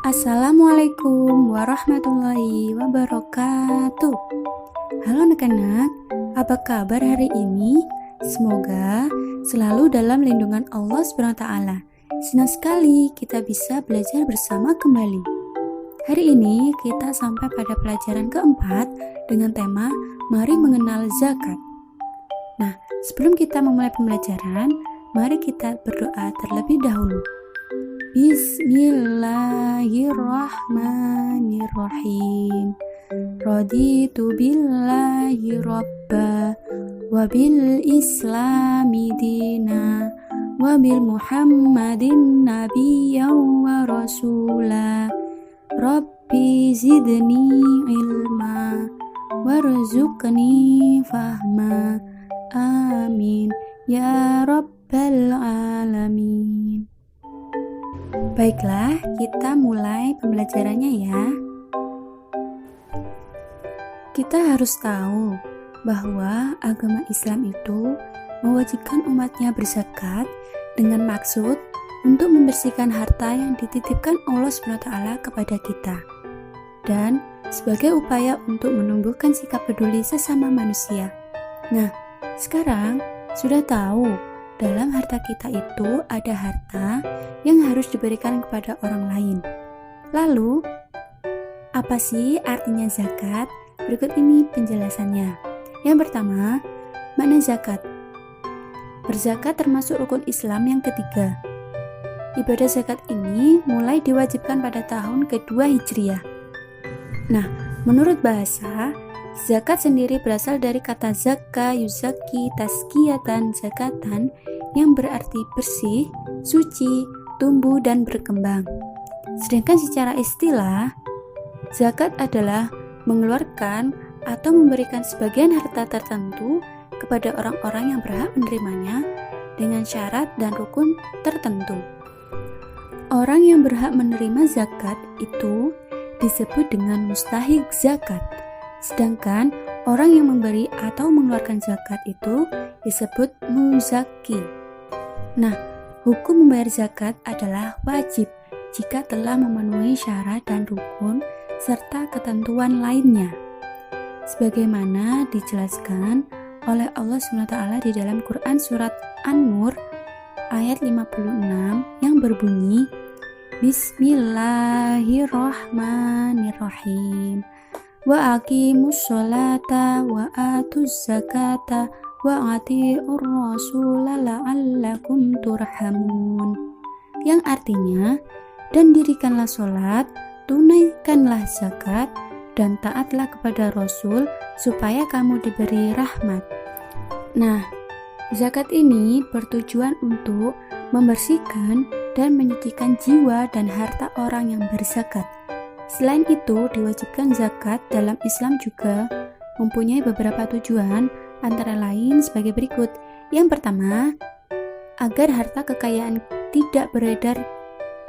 Assalamualaikum warahmatullahi wabarakatuh. Halo anak-anak, apa kabar hari ini? Semoga selalu dalam lindungan Allah SWT. Senang sekali kita bisa belajar bersama kembali. Hari ini kita sampai pada pelajaran keempat dengan tema Mari Mengenal Zakat. Nah, sebelum kita memulai pembelajaran, mari kita berdoa terlebih dahulu. Bismillahirrahmanirrahim. Raditu billahi rabba wa bil islami dina wa bil muhammadin nabiyyan wa rasula. Rabbi zidni ilma warzuqni fahma. Amin ya rabbal alamin. Baiklah, kita mulai pembelajarannya ya. Kita harus tahu bahwa agama Islam itu mewajibkan umatnya berzakat dengan maksud untuk membersihkan harta yang dititipkan Allah SWT kepada kita, dan sebagai upaya untuk menumbuhkan sikap peduli sesama manusia. Nah, sekarang sudah tahu dalam harta kita itu ada harta yang harus diberikan kepada orang lain. Lalu, apa sih artinya zakat? Berikut ini penjelasannya. Yang pertama, makna zakat. Berzakat termasuk rukun Islam yang ketiga. Ibadah zakat ini mulai diwajibkan pada tahun kedua Hijriah. Nah, menurut bahasa, zakat sendiri berasal dari kata zakka, yuzaki, tazkiyatan, zakatan, yang berarti bersih, suci, tumbuh, dan berkembang. Sedangkan secara istilah, zakat adalah mengeluarkan atau memberikan sebagian harta tertentu kepada orang-orang yang berhak menerimanya dengan syarat dan rukun tertentu. Orang yang berhak menerima zakat itu disebut dengan mustahik zakat. Sedangkan orang yang memberi atau mengeluarkan zakat itu disebut muzaki. Nah, hukum membayar zakat adalah wajib jika telah memenuhi syarat dan rukun serta ketentuan lainnya, sebagaimana dijelaskan oleh Allah SWT di dalam Quran surat An-Nur ayat 56 yang berbunyi Bismillahirrahmanirrahim. Wa aqimus sholata wa atuz zakata wa ati'ur rasula la'allakum turhamun. Yang artinya, dan dirikanlah sholat, tunaikanlah zakat, dan taatlah kepada Rasul supaya kamu diberi rahmat. Nah, zakat ini bertujuan untuk membersihkan dan menyucikan jiwa dan harta orang yang berzakat. Selain itu, diwajibkan zakat dalam Islam juga mempunyai beberapa tujuan, antara lain sebagai berikut. Yang pertama, agar harta kekayaan tidak beredar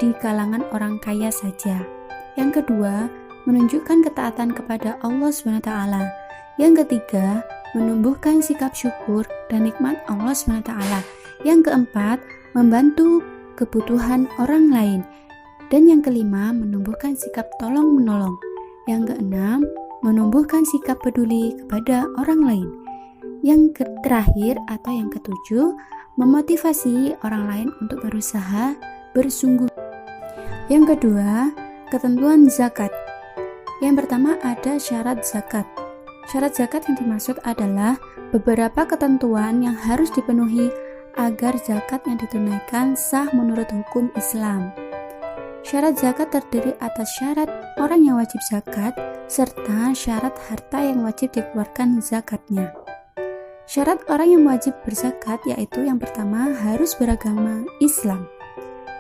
di kalangan orang kaya saja. Yang kedua, menunjukkan ketaatan kepada Allah SWT. Yang ketiga, menumbuhkan sikap syukur dan nikmat Allah SWT. Yang keempat, membantu kebutuhan orang lain. Dan yang kelima, menumbuhkan sikap tolong-menolong. Yang keenam, menumbuhkan sikap peduli kepada orang lain. Yang terakhir atau yang ketujuh, memotivasi orang lain untuk berusaha bersungguh. Yang kedua, ketentuan zakat. Yang pertama ada syarat zakat. Syarat zakat yang dimaksud adalah beberapa ketentuan yang harus dipenuhi agar zakat yang ditunaikan sah menurut hukum Islam. Syarat zakat terdiri atas syarat orang yang wajib zakat serta syarat harta yang wajib dikeluarkan zakatnya. Syarat orang yang wajib berzakat yaitu yang pertama harus beragama Islam.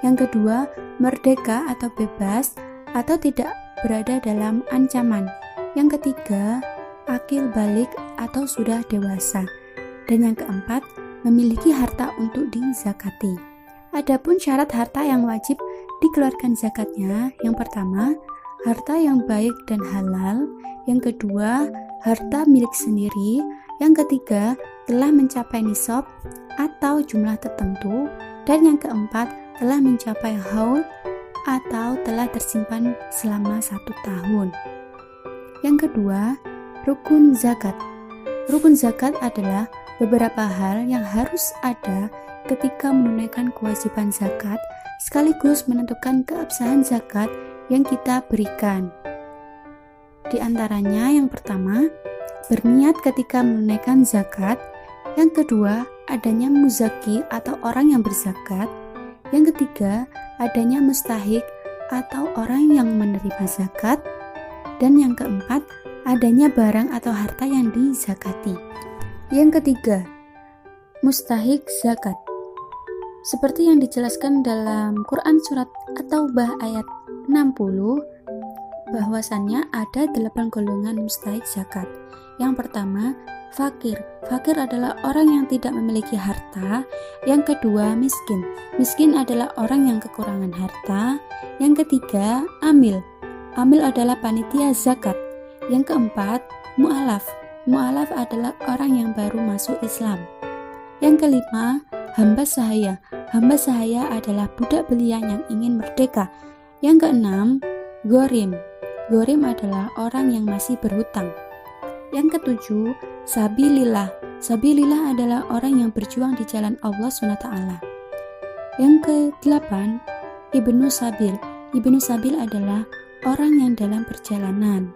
Yang kedua, merdeka atau bebas atau tidak berada dalam ancaman. Yang ketiga, akil balik atau sudah dewasa. Dan yang keempat, memiliki harta untuk dizakati. Adapun syarat harta yang wajib dikeluarkan zakatnya, yang pertama, harta yang baik dan halal. Yang kedua, harta milik sendiri. Yang ketiga, telah mencapai nisab atau jumlah tertentu. Dan yang keempat, telah mencapai haul atau telah tersimpan selama 1 tahun. Yang kedua, rukun zakat. Rukun zakat adalah beberapa hal yang harus ada ketika menunaikan kewajiban zakat, sekaligus menentukan keabsahan zakat yang kita berikan. Di antaranya yang pertama, berniat ketika menunaikan zakat. Yang kedua, adanya muzaki atau orang yang berzakat. Yang ketiga, adanya mustahik atau orang yang menerima zakat. Dan yang keempat, adanya barang atau harta yang dizakati. Yang ketiga, mustahik zakat. Seperti yang dijelaskan dalam Quran surat At-Taubah ayat 60, bahwasannya ada 8 golongan mustahik zakat. Yang pertama, fakir. Fakir adalah orang yang tidak memiliki harta. Yang kedua, miskin. Miskin adalah orang yang kekurangan harta. Yang ketiga, amil. Amil adalah panitia zakat. Yang keempat, mu'alaf. Mu'alaf adalah orang yang baru masuk Islam. Yang kelima, hamba sahaya. Hamba sahaya adalah budak belian yang ingin merdeka. Yang keenam, gorim. Gorim adalah orang yang masih berhutang. Yang ketujuh, sabilillah. Sabilillah adalah orang yang berjuang di jalan Allah SWT. Yang kedelapan, ibnu sabil. Ibnu sabil adalah orang yang dalam perjalanan.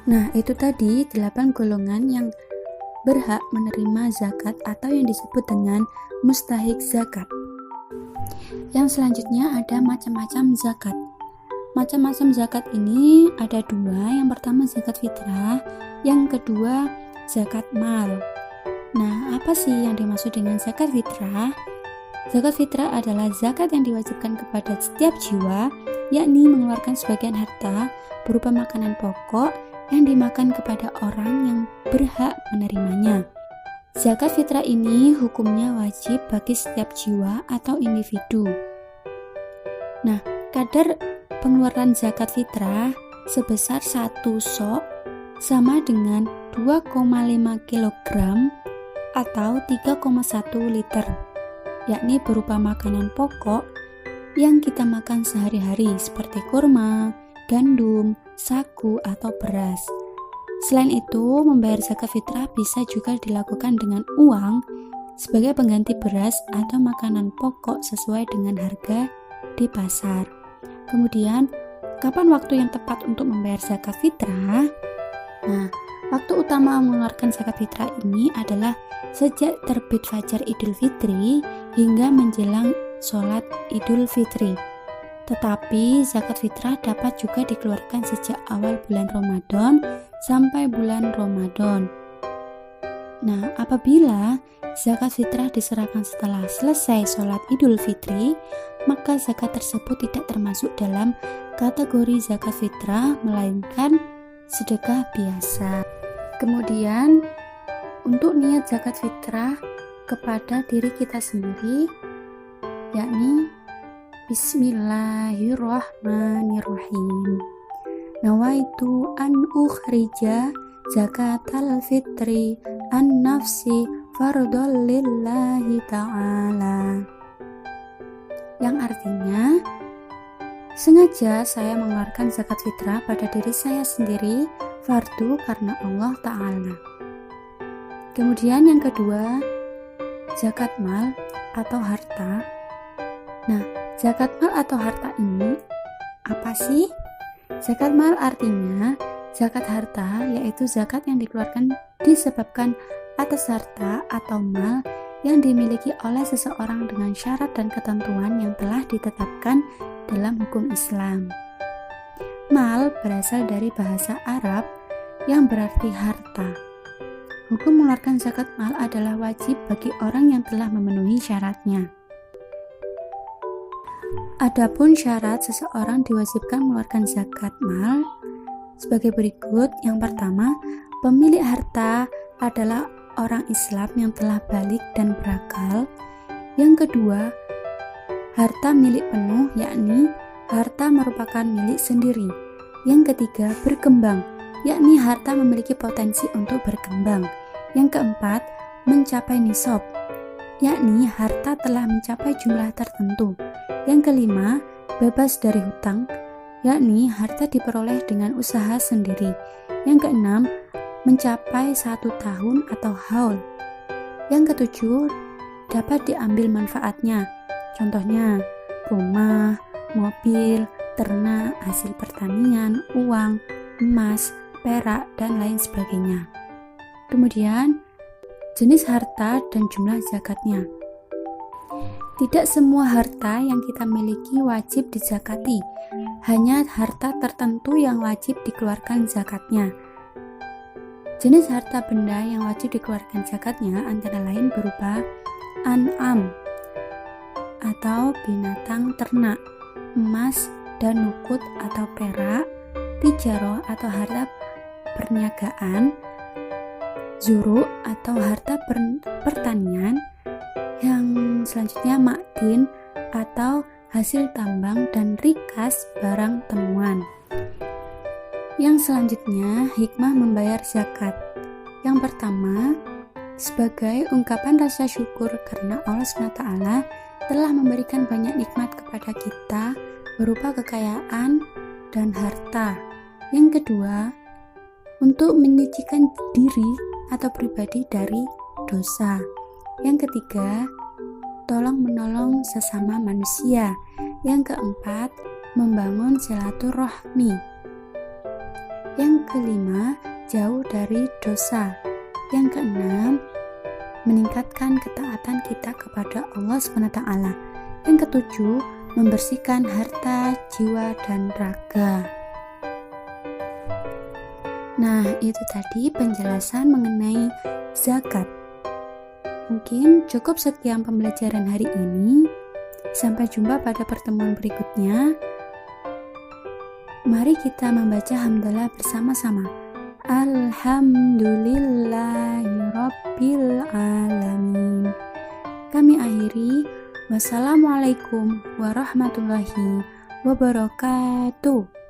Nah, itu tadi 8 golongan yang berhak menerima zakat atau yang disebut dengan mustahik zakat. Yang selanjutnya ada macam-macam zakat. Macam-macam zakat ini ada 2. Yang pertama zakat fitrah, yang kedua zakat mal. Nah, apa sih yang dimaksud dengan zakat fitrah? Zakat fitrah adalah zakat yang diwajibkan kepada setiap jiwa, yakni mengeluarkan sebagian harta berupa makanan pokok yang dimakan kepada orang yang berhak menerimanya. Zakat fitrah ini hukumnya wajib bagi setiap jiwa atau individu. Nah, kadar pengeluaran zakat fitrah sebesar 1 sok sama dengan 2,5 kg atau 3,1 liter, yakni berupa makanan pokok yang kita makan sehari-hari seperti kurma, gandum, sagu, atau beras. Selain itu, membayar zakat fitrah bisa juga dilakukan dengan uang sebagai pengganti beras atau makanan pokok sesuai dengan harga di pasar. Kemudian, kapan waktu yang tepat untuk membayar zakat fitrah? Nah, waktu utama mengeluarkan zakat fitrah ini adalah sejak terbit fajar Idul Fitri hingga menjelang sholat Idul Fitri. Tetapi zakat fitrah dapat juga dikeluarkan sejak awal bulan Ramadan sampai bulan Ramadan. Nah, apabila zakat fitrah diserahkan setelah selesai sholat Idul Fitri, maka zakat tersebut tidak termasuk dalam kategori zakat fitrah, melainkan sedekah biasa. Kemudian, untuk niat zakat fitrah kepada diri kita sendiri, yakni Bismillahirrahmanirrahim. Nawaitu an ukhrija zakatal fitri an nafsi fardhol lillahi ta'ala. Yang artinya, sengaja saya mengeluarkan zakat fitrah pada diri saya sendiri, fardu karena Allah Ta'ala. Kemudian yang kedua, zakat mal atau harta. Nah, zakat mal atau harta ini apa sih? Zakat mal artinya zakat harta, yaitu zakat yang dikeluarkan disebabkan atas harta atau mal yang dimiliki oleh seseorang dengan syarat dan ketentuan yang telah ditetapkan dalam hukum Islam. Mal berasal dari bahasa Arab yang berarti harta. Hukum mengeluarkan zakat mal adalah wajib bagi orang yang telah memenuhi syaratnya. Adapun syarat seseorang diwajibkan mengeluarkan zakat mal sebagai berikut. Yang pertama, pemilik harta adalah orang Islam yang telah balik dan berakal. Yang kedua, harta milik penuh, yakni harta merupakan milik sendiri. Yang ketiga, berkembang, yakni harta memiliki potensi untuk berkembang. Yang keempat, mencapai nisab, yakni harta telah mencapai jumlah tertentu. Yang kelima, bebas dari hutang, yakni harta diperoleh dengan usaha sendiri. Yang keenam, mencapai 1 tahun atau haul. Yang ketujuh, dapat diambil manfaatnya. Contohnya, rumah, mobil, ternak, hasil pertanian, uang, emas, perak, dan lain sebagainya. Kemudian, jenis harta dan jumlah zakatnya. Tidak semua harta yang kita miliki wajib dizakati, hanya harta tertentu yang wajib dikeluarkan zakatnya. Jenis harta benda yang wajib dikeluarkan zakatnya antara lain berupa an'am atau binatang ternak, emas dan nukut atau perak, tijaroh atau harta perniagaan, zuru atau harta pertanian, yang selanjutnya makdin atau hasil tambang, dan rikas barang temuan. Yang selanjutnya, hikmah membayar zakat. Yang pertama, sebagai ungkapan rasa syukur karena Allah SWT telah memberikan banyak nikmat kepada kita berupa kekayaan dan harta. Yang kedua, untuk menyucikan diri atau pribadi dari dosa. Yang ketiga, tolong menolong sesama manusia. Yang keempat, membangun silaturahmi. Yang kelima, jauh dari dosa. Yang keenam, meningkatkan ketaatan kita kepada Allah SWT. Yang ketujuh, membersihkan harta, jiwa, dan raga. Nah, itu tadi penjelasan mengenai zakat. Mungkin cukup sekian pembelajaran hari ini. Sampai jumpa pada pertemuan berikutnya. Mari kita membaca hamdalah bersama-sama. Alhamdulillahirabbil alamin. Kami akhiri. Wassalamualaikum warahmatullahi wabarakatuh.